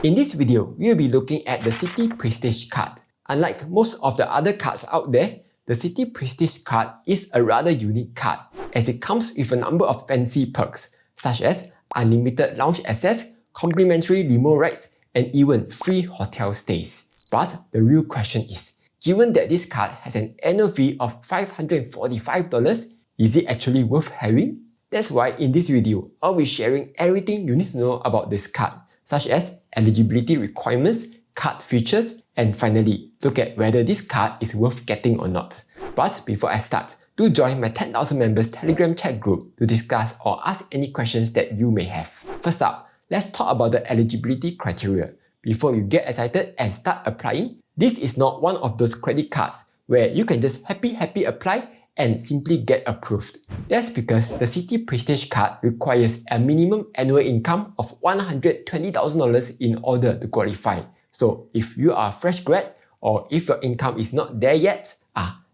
In this video, we'll be looking at the Citi Prestige card. Unlike most of the other cards out there, the Citi Prestige card is a rather unique card as it comes with a number of fancy perks such as unlimited lounge access, complimentary limo rides, and even free hotel stays. But the real question is, given that this card has an annual fee of $545, is it actually worth having? That's why in this video, I'll be sharing everything you need to know about this card, such as eligibility requirements, card features, and finally, look at whether this card is worth getting or not. But before I start, do join my 10,000 members Telegram chat group to discuss or ask any questions that you may have. First up, let's talk about the eligibility criteria. Before you get excited and start applying, this is not one of those credit cards where you can just happy apply and simply get approved. That's because the Citi Prestige card requires a minimum annual income of $120,000 in order to qualify. So if you are a fresh grad or if your income is not there yet,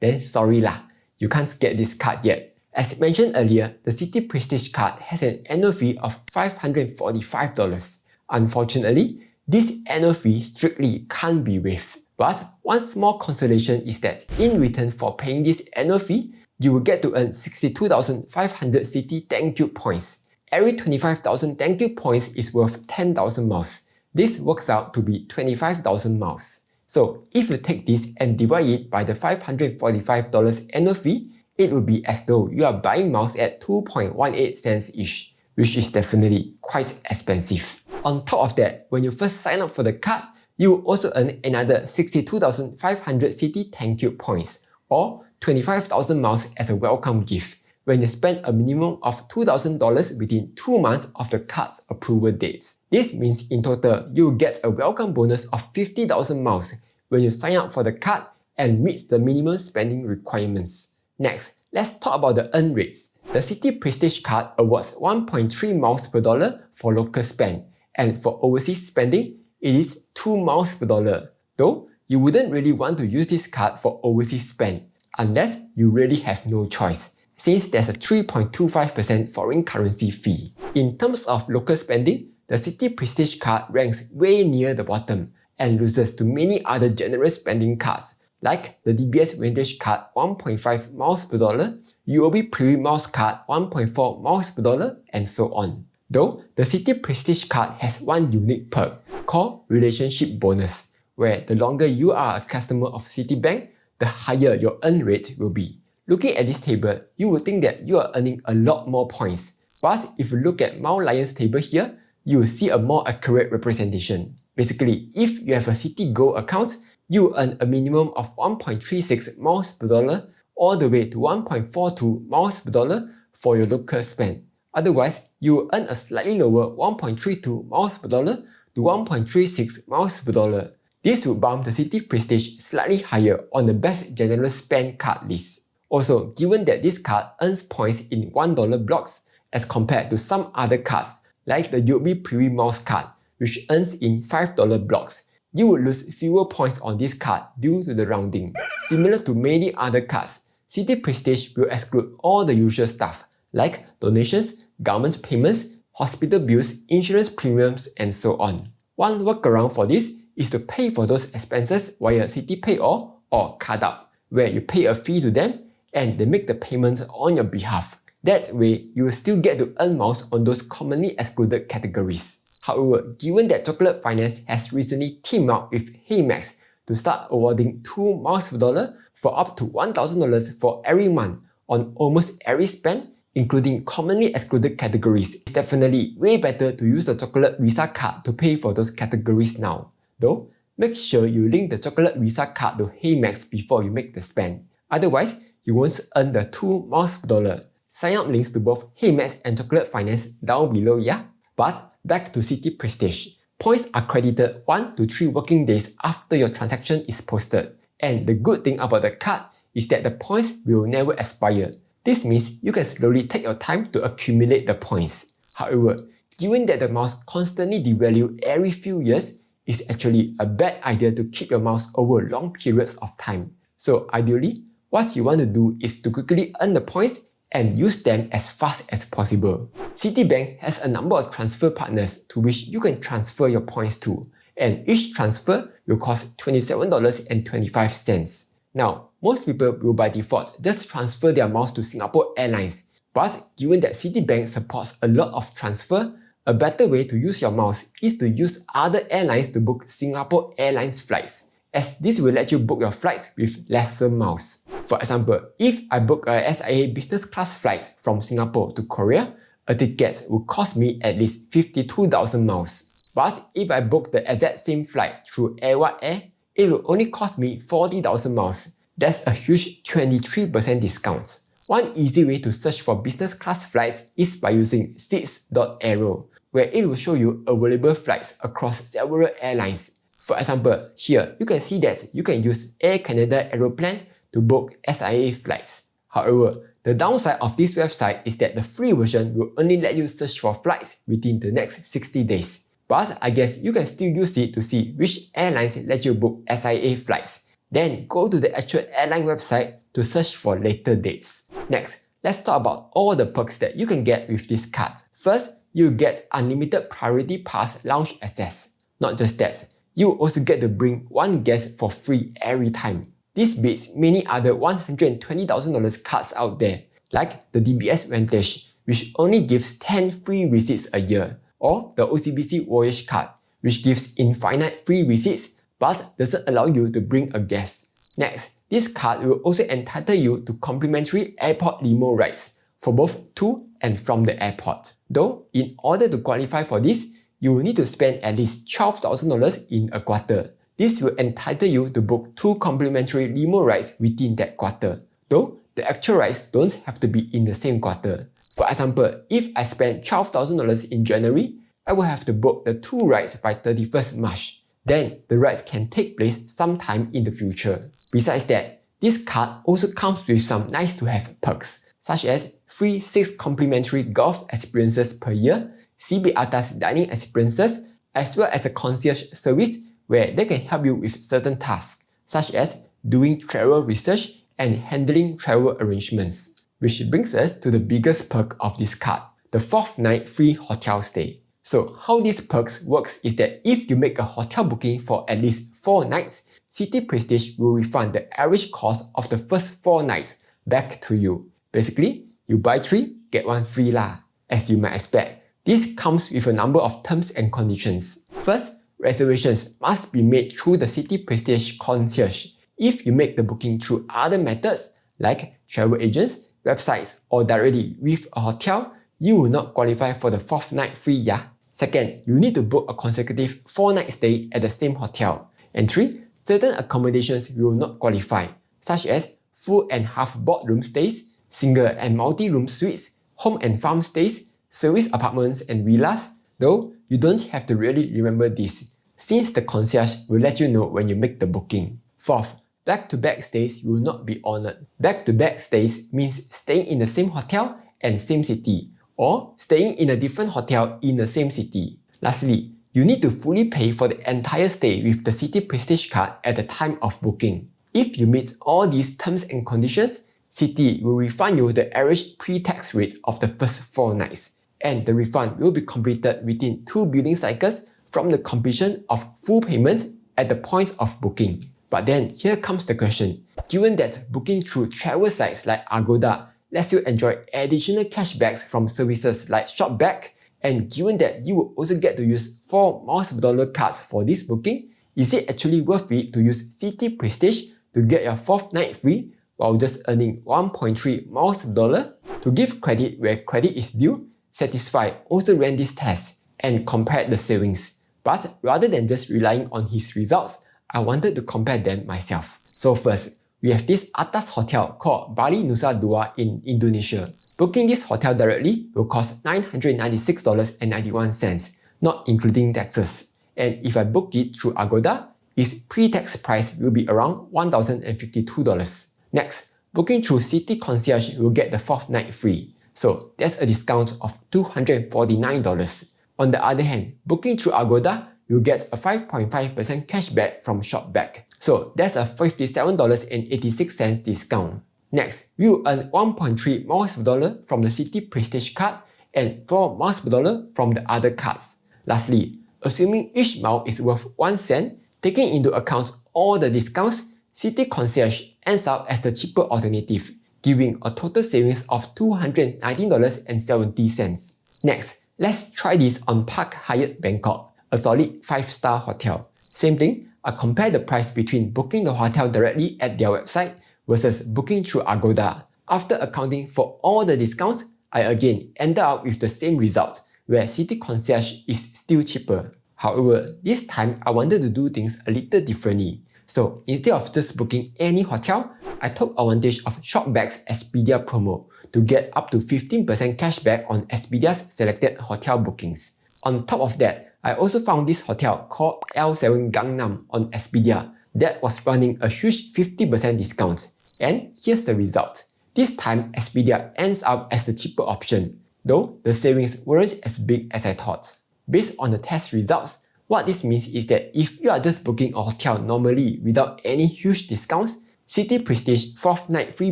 then sorry lah, you can't get this card yet. As mentioned earlier, the Citi Prestige card has an annual fee of $545. Unfortunately, this annual fee strictly can't be waived. But one small consolation is that in return for paying this annual fee, you will get to earn 62,500 Citi thank you points. Every 25,000 thank you points is worth 10,000 miles. This works out to be 25,000 miles. So if you take this and divide it by the $545 annual fee, it will be as though you are buying miles at 2.18 cents each, which is definitely quite expensive. On top of that, when you first sign up for the card, you will also earn another 62,500 Citi thank you points or 25,000 miles as a welcome gift when you spend a minimum of $2,000 within 2 months of the card's approval date. This means in total, you will get a welcome bonus of 50,000 miles when you sign up for the card and meet the minimum spending requirements. Next, let's talk about the earn rates. The Citi Prestige card awards 1.3 miles per dollar for local spend, and for overseas spending, it is 2 miles per dollar. Though, you wouldn't really want to use this card for overseas spend unless you really have no choice, since there's a 3.25% foreign currency fee. In terms of local spending, the Citi Prestige card ranks way near the bottom and loses to many other generous spending cards like the DBS Vintage card 1.5 miles per dollar, UOB Premium Miles card 1.4 miles per dollar, and so on. Though, the Citi Prestige card has one unique perk called Relationship Bonus, where the longer you are a customer of Citibank, the higher your earn rate will be. Looking at this table, you will think that you are earning a lot more points. But if you look at Mount Lion's table here, you will see a more accurate representation. Basically, if you have a Citi Gold account, you will earn a minimum of 1.36 miles per dollar all the way to 1.42 miles per dollar for your local spend. Otherwise, you will earn a slightly lower 1.32 miles per dollar to 1.36 miles per dollar. This would bump the Citi Prestige slightly higher on the best general spend card list. Also, given that this card earns points in $1 blocks as compared to some other cards like the UOB Premium Miles card, which earns in $5 blocks, you would lose fewer points on this card due to the rounding. Similar to many other cards, Citi Prestige will exclude all the usual stuff like donations, government payments, hospital bills, insurance premiums, and so on. One workaround for this is to pay for those expenses via Citi Pay or Card Up, where you pay a fee to them and they make the payments on your behalf. That way, you will still get to earn miles on those commonly excluded categories. However, given that Chocolate Finance has recently teamed up with Heymax to start awarding 2 miles per dollar for up to $1,000 for every month on almost every spend, including commonly excluded categories, it's definitely way better to use the Chocolate Visa card to pay for those categories now. Though, make sure you link the Chocolate Visa card to Heymax before you make the spend. Otherwise, you won't earn the 2 miles per dollar. Sign up links to both Heymax and Chocolate Finance down below, yeah? But back to Citi Prestige. Points are credited 1 to 3 working days after your transaction is posted. And the good thing about the card is that the points will never expire. This means you can slowly take your time to accumulate the points. However, given that the miles constantly devalue every few years, it's actually a bad idea to keep your miles over long periods of time. So ideally, what you want to do is to quickly earn the points and use them as fast as possible. Citibank has a number of transfer partners to which you can transfer your points to, and each transfer will cost $27.25. Now, most people will by default just transfer their miles to Singapore Airlines, but given that Citibank supports a lot of transfer, a better way to use your miles is to use other airlines to book Singapore Airlines flights, as this will let you book your flights with lesser miles. For example, if I book a SIA business class flight from Singapore to Korea, a ticket will cost me at least 52,000 miles. But if I book the exact same flight through Airward Air, it will only cost me 40,000 miles. That's a huge 23% discount. One easy way to search for business class flights is by using seats.aero, where it will show you available flights across several airlines. For example, here you can see that you can use Air Canada Aeroplan to book SIA flights. However, the downside of this website is that the free version will only let you search for flights within the next 60 days. But I guess you can still use it to see which airlines let you book SIA flights. Then go to the actual airline website to search for later dates. Next, let's talk about all the perks that you can get with this card. First, you get unlimited priority pass lounge access. Not just that, you will also get to bring one guest for free every time. This beats many other $120,000 cards out there, like the DBS Vantage, which only gives 10 free receipts a year, or the OCBC Voyage card, which gives infinite free receipts but doesn't allow you to bring a guest. Next, this card will also entitle you to complimentary airport limo rides for both to and from the airport. Though, in order to qualify for this, you will need to spend at least $12,000 in a quarter. This will entitle you to book 2 complimentary limo rides within that quarter, though the actual rides don't have to be in the same quarter. For example, if I spend $12,000 in January, I will have to book the 2 rides by 31st March. Then the rides can take place sometime in the future. Besides that, this card also comes with some nice to have perks, such as free 6 complimentary golf experiences per year, CB Atas dining experiences, as well as a concierge service where they can help you with certain tasks, such as doing travel research and handling travel arrangements. Which brings us to the biggest perk of this card, the 4th night free hotel stay. So how these perks works is that if you make a hotel booking for at least 4 nights, Citi Prestige will refund the average cost of the first 4 nights back to you. Basically, you buy 3, get 1 free lah. As you might expect, this comes with a number of terms and conditions. First, reservations must be made through the Citi Prestige concierge. If you make the booking through other methods like travel agents, websites, or directly with a hotel, you will not qualify for the 4th night free, yeah? Second, you need to book a consecutive 4-night stay at the same hotel. And 3, certain accommodations will not qualify, such as full and half boardroom stays, single and multi-room suites, home and farm stays, service apartments and villas, though you don't have to really remember this, since the concierge will let you know when you make the booking. Fourth, back-to-back stays will not be honoured. Back-to-back stays means staying in the same hotel and same city, or staying in a different hotel in the same city. Lastly, you need to fully pay for the entire stay with the Citi Prestige card at the time of booking. If you meet all these terms and conditions, Citi will refund you the average pre-tax rate of the first 4 nights, and the refund will be completed within 2 billing cycles from the completion of full payments at the point of booking. But then here comes the question. Given that booking through travel sites like Agoda lets you enjoy additional cashbacks from services like Shopback, and given that you will also get to use 4 miles per dollar cards for this booking, is it actually worth it to use Citi Prestige to get your 4th night free while just earning 1.3 miles per dollar? To give credit where credit is due, Satisfy also ran this test and compared the savings. But rather than just relying on his results, I wanted to compare them myself. So first, we have this atas hotel called Bali Nusa Dua in Indonesia. Booking this hotel directly will cost $996.91, not including taxes. And if I book it through Agoda, its pre-tax price will be around $1,052. Next, booking through Citi Concierge will get the 4th night free. So that's a discount of $249. On the other hand, booking through Agoda, you'll get a 5.5% cashback from Shopback. So that's a $57.86 discount. Next, we will earn 1.3 miles per dollar from the Citi Prestige card and 4 miles per dollar from the other cards. Lastly, assuming each mile is worth 1 cent, taking into account all the discounts, Citi Concierge ends up as the cheaper alternative, giving a total savings of $219.70. Next, let's try this on Park Hyatt Bangkok, a solid 5-star hotel. Same thing, I compare the price between booking the hotel directly at their website versus booking through Agoda. After accounting for all the discounts, I again ended up with the same result, where Citi Concierge is still cheaper. However, this time I wanted to do things a little differently. So instead of just booking any hotel, I took advantage of Shopback's Expedia promo to get up to 15% cashback on Expedia's selected hotel bookings. On top of that, I also found this hotel called L7 Gangnam on Expedia that was running a huge 50% discount. And here's the result. This time, Expedia ends up as the cheaper option, though the savings weren't as big as I thought. Based on the test results, what this means is that if you are just booking a hotel normally without any huge discounts, Citi Prestige 4th night free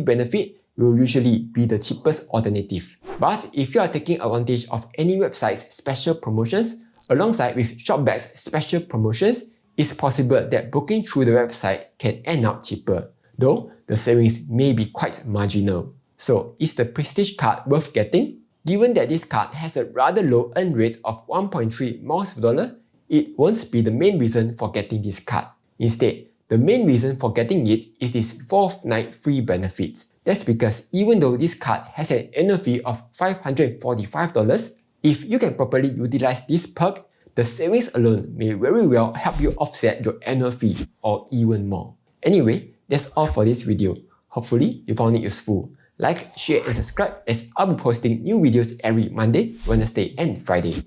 benefit will usually be the cheapest alternative. But if you are taking advantage of any website's special promotions alongside with Shopback's special promotions, it's possible that booking through the website can end up cheaper, though the savings may be quite marginal. So is the Prestige card worth getting? Given that this card has a rather low earn rate of 1.3 miles per dollar, it won't be the main reason for getting this card. Instead, the main reason for getting it is this 4th night free benefit. That's because even though this card has an annual fee of $545, if you can properly utilize this perk, the savings alone may very well help you offset your annual fee or even more. Anyway, that's all for this video. Hopefully, you found it useful. Like, share and subscribe as I'll be posting new videos every Monday, Wednesday and Friday.